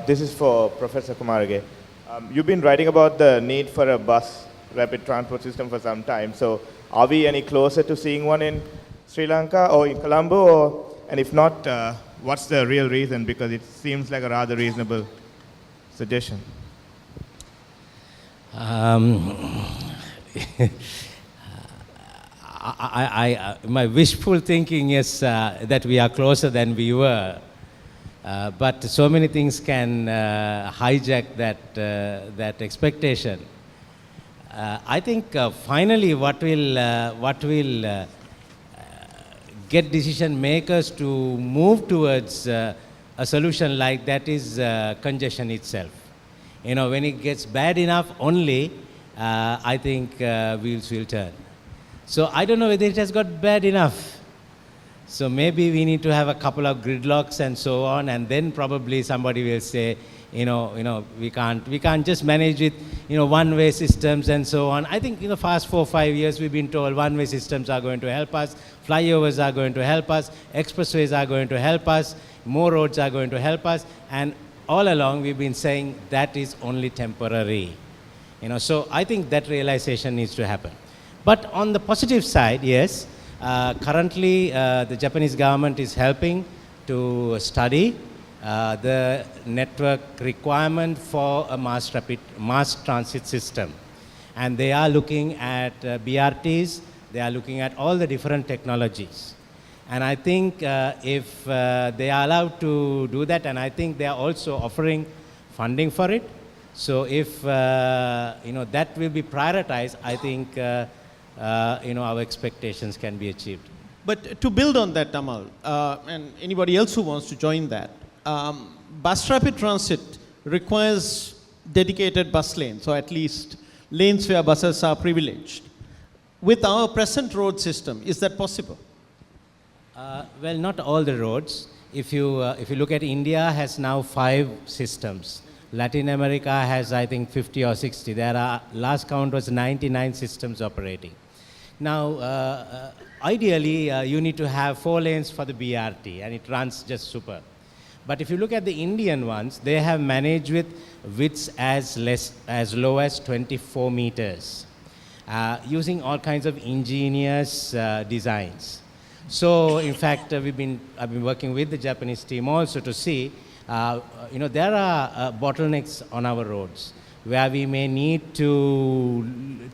This is for Professor Kumarage. You've been writing about the need for a bus rapid transport system for some time. So are we any closer to seeing one in Sri Lanka or in Colombo? And if not, what's the real reason? Because it seems like a rather reasonable suggestion. My wishful thinking is that we are closer than we were. But so many things can hijack that expectation. I think finally what will get decision makers to move towards a solution like that is congestion itself. You know, when it gets bad enough only, I think wheels will turn. So I don't know whether it has got bad enough. So maybe we need to have a couple of gridlocks and so on, and then probably somebody will say, we can't just manage with, one-way systems and so on. I think, past 4-5 years we've been told one-way systems are going to help us, flyovers are going to help us, expressways are going to help us, more roads are going to help us, and all along we've been saying that is only temporary. So I think that realization needs to happen. But on the positive side, yes, currently the Japanese government is helping to study the network requirement for a mass transit system. And they are looking at BRTs, they are looking at all the different technologies. And I think if they are allowed to do that, and I think they are also offering funding for it. So if that will be prioritized, I think our expectations can be achieved. But to build on that, Tamal, and anybody else who wants to join that, bus rapid transit requires dedicated bus lanes, or at least lanes where buses are privileged. With our present road system, is that possible? Well, not all the roads. If you look at India, has now 5 systems. Latin America has, I think, 50 or 60. There are, last count was 99 systems operating. Now, ideally, you need to have 4 lanes for the BRT, and it runs just super. But if you look at the Indian ones, they have managed with widths as low as 24 meters, using all kinds of ingenious designs. So, in fact, I've been working with the Japanese team also to see, there are bottlenecks on our roads where we may need to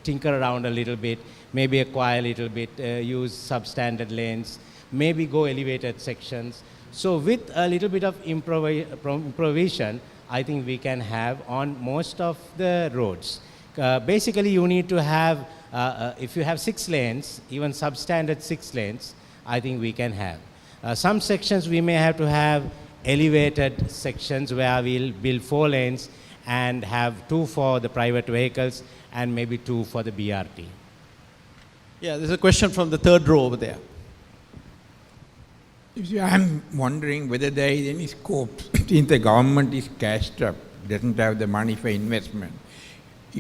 tinker around a little bit, maybe acquire a little bit, use substandard lanes, maybe go elevated sections. So with a little bit of improvisation, I think we can have on most of the roads. Basically, you need to have, if you have 6 lanes, even substandard 6 lanes, I think we can have. Some sections we may have to have elevated sections where we'll build 4 lanes and have 2 for the private vehicles and maybe 2 for the BRT. Yeah, there's a question from the 3rd row over there. You see, I'm wondering whether there is any scope, since the government is cashed up, doesn't have the money for investment,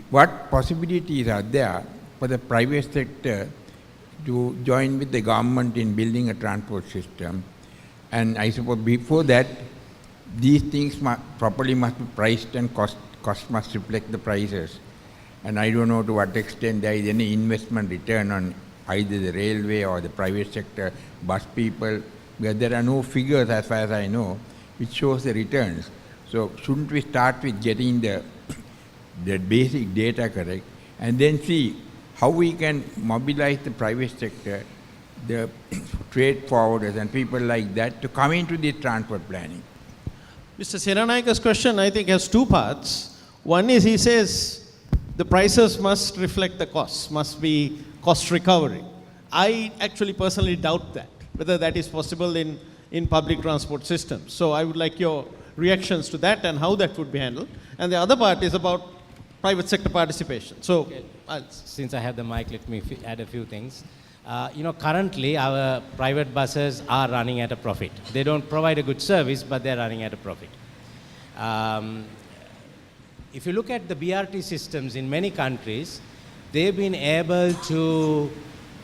what possibilities are there for the private sector to join with the government in building a transport system? And I suppose before that, these things properly must be priced, and cost must reflect the prices. And I don't know to what extent there is any investment return on either the railway or the private sector, bus people, where there are no figures as far as I know, which shows the returns. So shouldn't we start with getting the basic data correct, and then see how we can mobilize the private sector, the freight forwarders and people like that to come into the transport planning? Mr. Siranayaka's question, I think, has 2 parts. One is, he says the prices must reflect the costs, must be cost recovery. I actually personally doubt that, whether that is possible in public transport systems. So I would like your reactions to that and how that would be handled. And the other part is about private sector participation. So, okay. Since I have the mic, let me add a few things. Currently our private buses are running at a profit. They don't provide a good service, but they're running at a profit. If you look at the BRT systems in many countries, they've been able to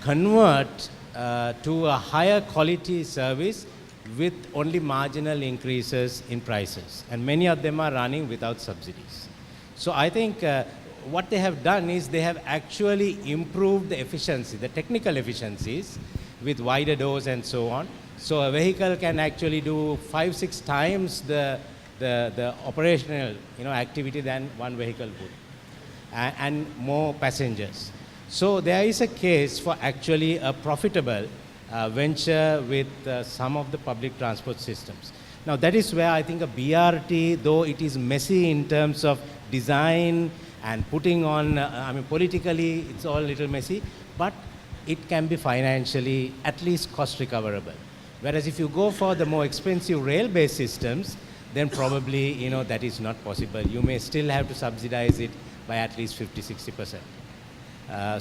convert to a higher quality service with only marginal increases in prices. And many of them are running without subsidies. So I think what they have done is they have actually improved the efficiency, the technical efficiencies with wider doors and so on. So a vehicle can actually do 5-6 times the operational activity than one vehicle would, and more passengers. So there is a case for actually a profitable venture with some of the public transport systems. Now that is where I think a BRT, though it is messy in terms of design and putting on, politically it's all a little messy, but it can be financially at least cost recoverable. Whereas if you go for the more expensive rail-based systems, then probably that is not possible. You may still have to subsidize it by at least 50-60%.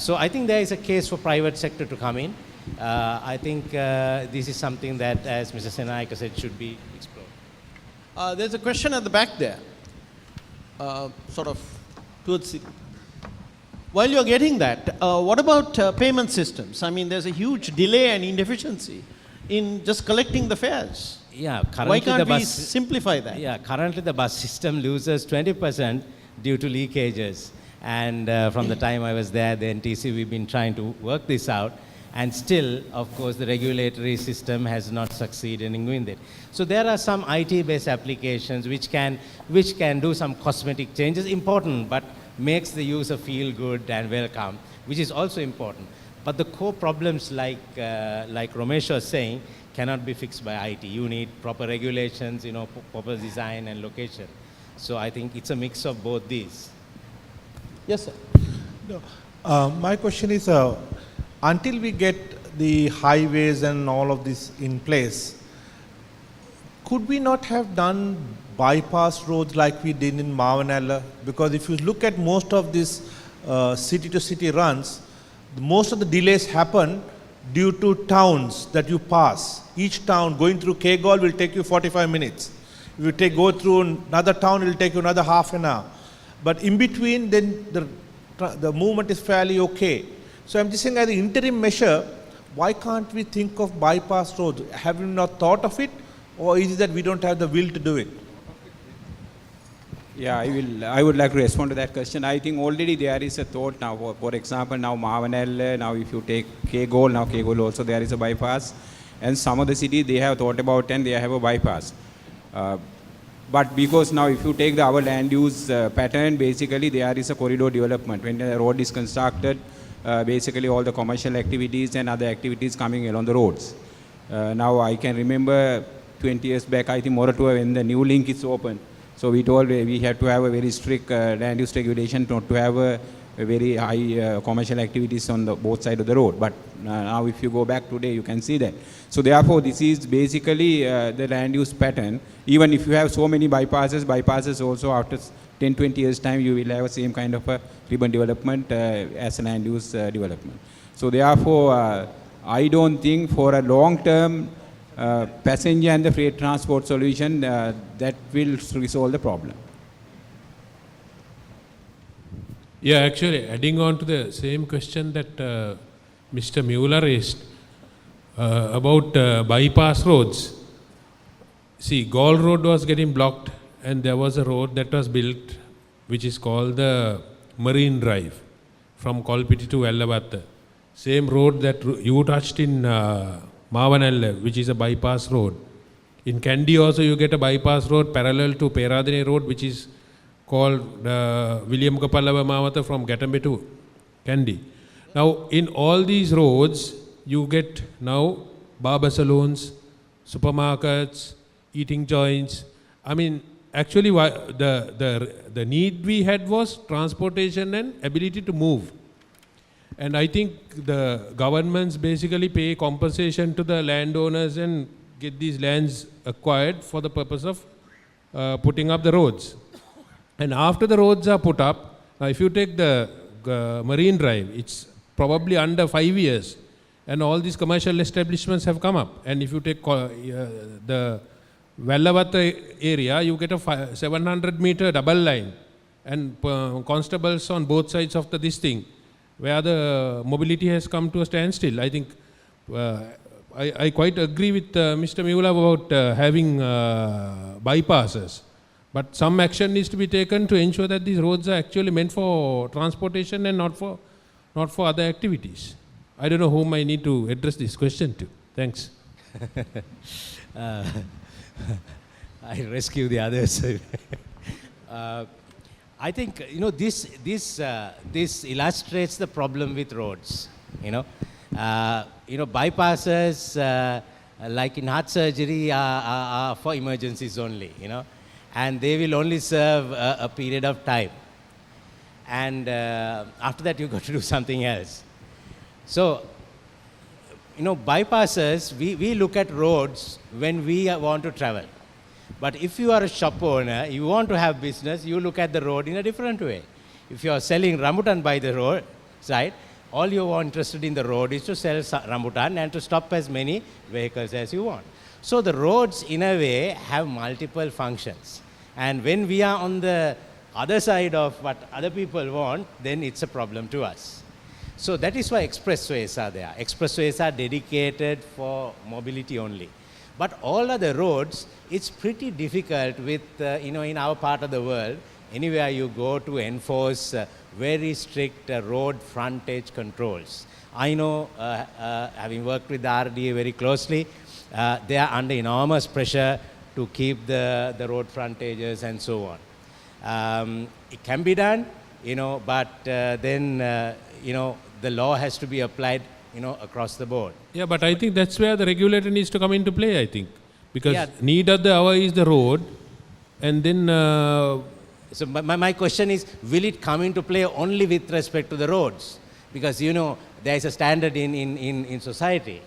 So I think there is a case for private sector to come in. I think this is something that, as Mr. Senayaka said, should be explored. There's a question at the back there, sort of towards the... While you're getting that, what about payment systems? I mean, there's a huge delay and inefficiency in just collecting the fares. Yeah, why can't we simplify that? Yeah, currently the bus system loses 20% due to leakages. And from the time I was there, the NTC, we've been trying to work this out. And still, of course, the regulatory system has not succeeded in doing that. So there are some IT-based applications which can do some cosmetic changes, important, but makes the user feel good and welcome, which is also important. But the core problems, like Ramesh was saying, cannot be fixed by IT. You need proper regulations, proper design and location. So I think it's a mix of both these. Yes, sir. No. My question is, until we get the highways and all of this in place, could we not have done bypass roads like we did in Mavanella? Because if you look at most of these city-to-city runs, most of the delays happen due to towns that you pass. Each town, going through Kegol will take you 45 minutes. If you go through another town, it will take you another half an hour. But in between, then the movement is fairly okay. So I'm just saying, as an interim measure, why can't we think of bypass roads? Have you not thought of it, or is it that we don't have the will to do it? Yeah, I would like to respond to that question. I think already there is a thought now. For example, now Mavanella, now if you take Kegol, now Kegol also there is a bypass. And some of the cities, they have thought about and they have a bypass. But because now if you take our land use pattern, basically there is a corridor development. When the road is constructed, basically all the commercial activities and other activities coming along the roads. Now I can remember 20 years back, I think Moratoa, when the new link is open. So we told we have to have a very strict land use regulation not to have a very high commercial activities on the both sides of the road. But now if you go back today, you can see that. So therefore, this is basically the land use pattern. Even if you have so many bypasses also after 10-20 years time, you will have the same kind of a ribbon development as a land use development. So therefore, I don't think for a long-term passenger and the freight transport solution that will resolve the problem. Yeah, actually, adding on to the same question that Mr. Mueller raised about bypass roads. See, Gaul Road was getting blocked, and there was a road that was built which is called the Marine Drive from Kolpiti to Vellavatta. Same road that you touched in Mavanella, which is a bypass road. In Kandy also you get a bypass road parallel to Peradine Road, which is called William Kapallava Mawata from Gatambe to Kandy. Now in all these roads you get now barber salons, supermarkets, eating joints. I mean, actually the need we had was transportation and ability to move. And I think the governments basically pay compensation to the landowners and get these lands acquired for the purpose of putting up the roads. And after the roads are put up, if you take the Marine Drive, it's probably under 5 years. And all these commercial establishments have come up. And if you take the Vellavatta area, you get a 700-meter double line and constables on both sides of this thing, where the mobility has come to a standstill. I think I quite agree with Mr. Mueller about having bypasses. But some action needs to be taken to ensure that these roads are actually meant for transportation and not for other activities. I don't know whom I need to address this question to. Thanks. I rescue the others. I think this illustrates the problem with roads. Bypasses like in heart surgery are for emergencies only. And they will only serve a period of time. And after that, you've got to do something else. So, bypasses, we look at roads when we want to travel. But if you are a shop owner, you want to have business, you look at the road in a different way. If you are selling rambutan by the road side, all you are interested in the road is to sell rambutan and to stop as many vehicles as you want. So the roads, in a way, have multiple functions. And when we are on the other side of what other people want, then it's a problem to us. So that is why expressways are there. Expressways are dedicated for mobility only. But all other roads, it's pretty difficult with, in our part of the world, anywhere you go to enforce very strict road frontage controls. I know, having worked with the RDA very closely, they are under enormous pressure to keep the road frontages and so on. It can be done, but then, the law has to be applied, across the board. Yeah, but I think that's where the regulator needs to come into play, I think. Because need of the hour is the road, and then... So my question is, will it come into play only with respect to the roads? Because, there is a standard in society.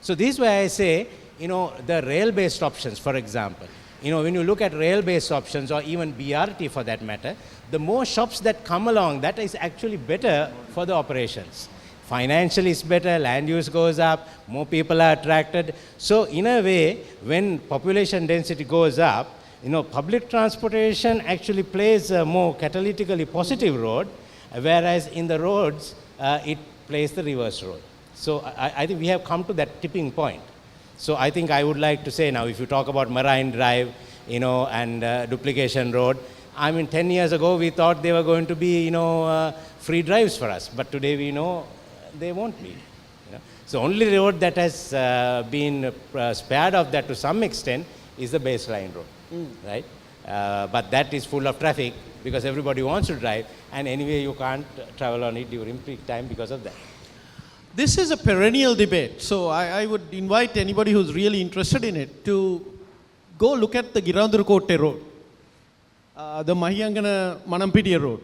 So this is why I say, the rail-based options, for example, when you look at rail-based options or even BRT for that matter, the more shops that come along, that is actually better for the operations. Financially it's better, land use goes up, more people are attracted. So in a way, when population density goes up, public transportation actually plays a more catalytically positive role, whereas in the roads, it plays the reverse role. So I think we have come to that tipping point. So I think I would like to say now, if you talk about Marine Drive, and Duplication Road, 10 years ago we thought they were going to be, free drives for us, but today we know they won't be. So only road that has been spared of that to some extent is the baseline road, right? But that is full of traffic because everybody wants to drive, and anyway you can't travel on it during peak time because of that. This is a perennial debate, so I would invite anybody who's really interested in it to go look at the Girandurukotte Road, the Mahiyangana Manampitiya Road.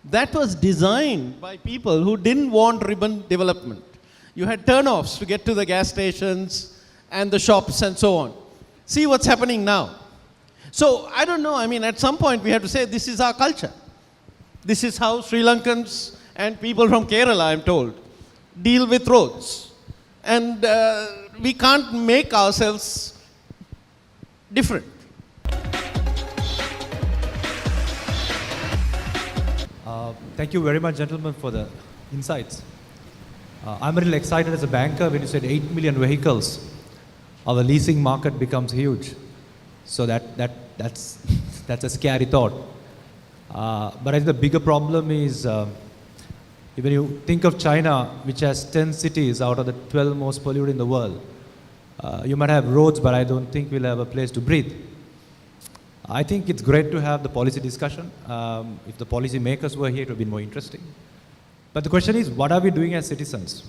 That was designed by people who didn't want ribbon development. You had turnoffs to get to the gas stations and the shops and so on. See what's happening now. So I don't know, at some point we have to say this is our culture. This is how Sri Lankans and people from Kerala, I'm told, deal with roads. And we can't make ourselves different. Thank you very much, gentlemen, for the insights. I'm a little excited as a banker when you said 8 million vehicles. Our leasing market becomes huge. So that's a scary thought. But I think the bigger problem is when you think of China, which has 10 cities out of the 12 most polluted in the world, you might have roads, but I don't think we'll have a place to breathe. I think it's great to have the policy discussion. If the policy makers were here, it would be more interesting. But the question is, what are we doing as citizens?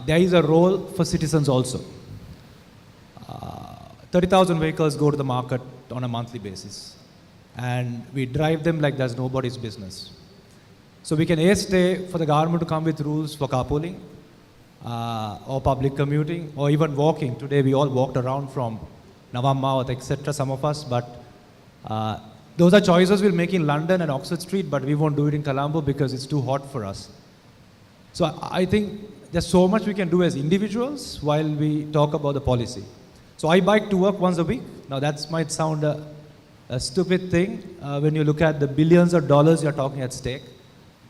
There is a role for citizens also. 30,000 vehicles go to the market on a monthly basis, and we drive them like there's nobody's business. So we can stay for the government to come with rules for carpooling, or public commuting, or even walking. Today we all walked around from Navammavat, etc., some of us, but those are choices we'll make in London and Oxford Street, but we won't do it in Colombo because it's too hot for us. So I think there's so much we can do as individuals while we talk about the policy. So I bike to work once a week. Now that might sound a stupid thing when you look at the billions of dollars you're talking at stake.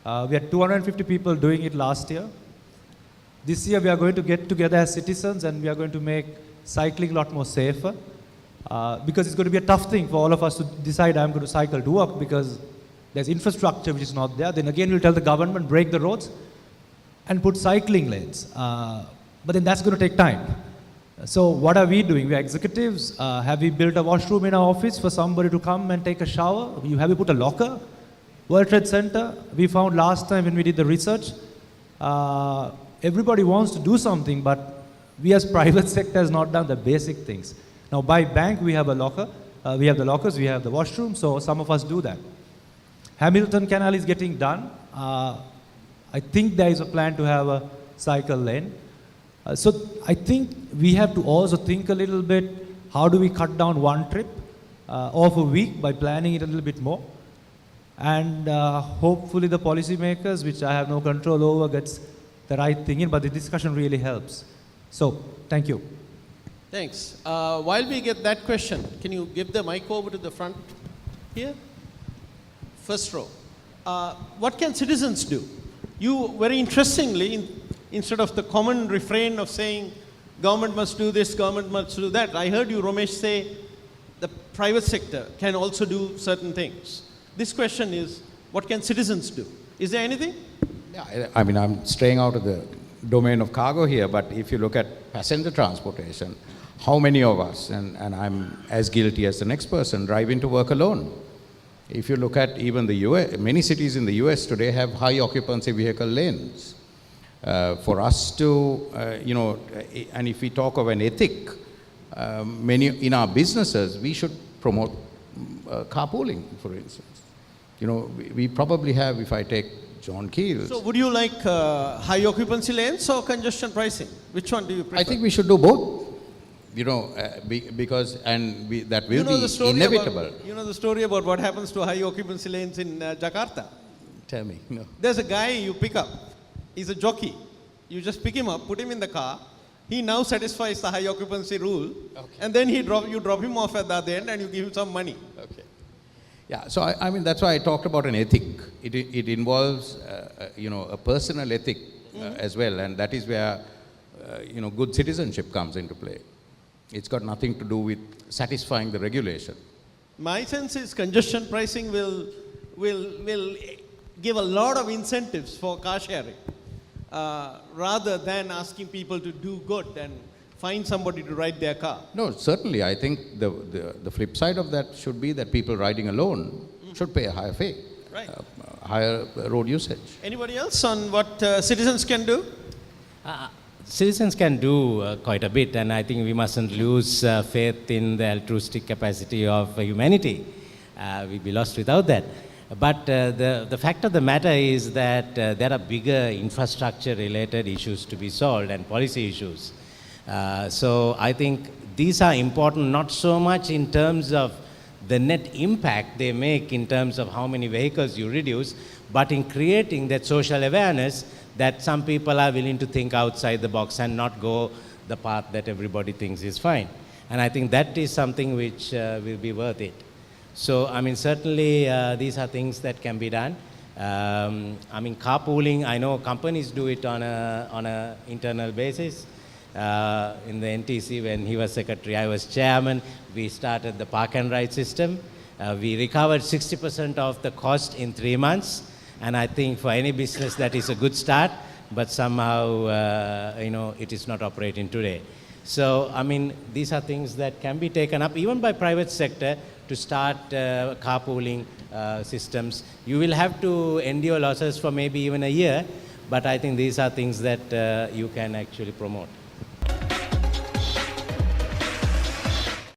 We had 250 people doing it last year. This year we are going to get together as citizens and we are going to make cycling a lot more safer. Because it's going to be a tough thing for all of us to decide I'm going to cycle to work because there's infrastructure which is not there. Then again we'll tell the government break the roads and put cycling lanes. But then that's going to take time. So what are we doing? We are executives. Have we built a washroom in our office for somebody to come and take a shower? Have we put a locker? World Trade Center, we found last time when we did the research, everybody wants to do something, but we as private sector has not done the basic things. Now by bank we have a locker, we have the lockers, we have the washroom, so some of us do that. Hamilton Canal is getting done. I think there is a plan to have a cycle lane. So I think we have to also think a little bit, how do we cut down one trip of a week by planning it a little bit more? And hopefully the policymakers, which I have no control over, gets the right thing in, but the discussion really helps. So, thank you. Thanks. While we get that question, can you give the mic over to the front here? First row. What can citizens do? You, very interestingly, instead of the common refrain of saying, government must do this, government must do that, I heard you, Ramesh, say the private sector can also do certain things. This question is, what can citizens do? Is there anything? Yeah, I mean, I'm straying out of the domain of cargo here, but if you look at passenger transportation, how many of us, and I'm as guilty as the next person, drive into work alone? If you look at even the US, many cities in the US today have high occupancy vehicle lanes. For us to, and if we talk of an ethic, many in our businesses, we should promote carpooling, for instance. We probably have, if I take John Keel's. So would you like high occupancy lanes or congestion pricing? Which one do you prefer? I think we should do both. Because that will be inevitable. You know the story about what happens to high occupancy lanes in Jakarta? Tell me. No. There's a guy you pick up. He's a jockey. You just pick him up, put him in the car. He now satisfies the high occupancy rule. Okay. And then you drop him off at the other end and you give him some money. Okay. Yeah, so I mean, that's why I talked about an ethic. It involves, a personal ethic as well, and that is where, good citizenship comes into play. It's got nothing to do with satisfying the regulation. My sense is congestion pricing will give a lot of incentives for car sharing, rather than asking people to do good and find somebody to ride their car. No, certainly. I think the flip side of that should be that people riding alone should pay a higher fee, right. Higher road usage. Anybody else on what citizens can do? Citizens can do quite a bit, and I think we mustn't lose faith in the altruistic capacity of humanity. We'd be lost without that. But the fact of the matter is that there are bigger infrastructure-related issues to be solved and policy issues. So I think these are important not so much in terms of the net impact they make in terms of how many vehicles you reduce, but in creating that social awareness that some people are willing to think outside the box and not go the path that everybody thinks is fine. And I think that is something which will be worth it. So, I mean, certainly these are things that can be done. I mean, carpooling, I know companies do it on a internal basis. In the NTC, when he was secretary, I was chairman. We started the park and ride system. We recovered 60% of the cost in 3 months. And I think for any business that is a good start, but somehow, it is not operating today. So, I mean, these are things that can be taken up even by private sector to start carpooling systems. You will have to endure losses for maybe even a year, but I think these are things that you can actually promote.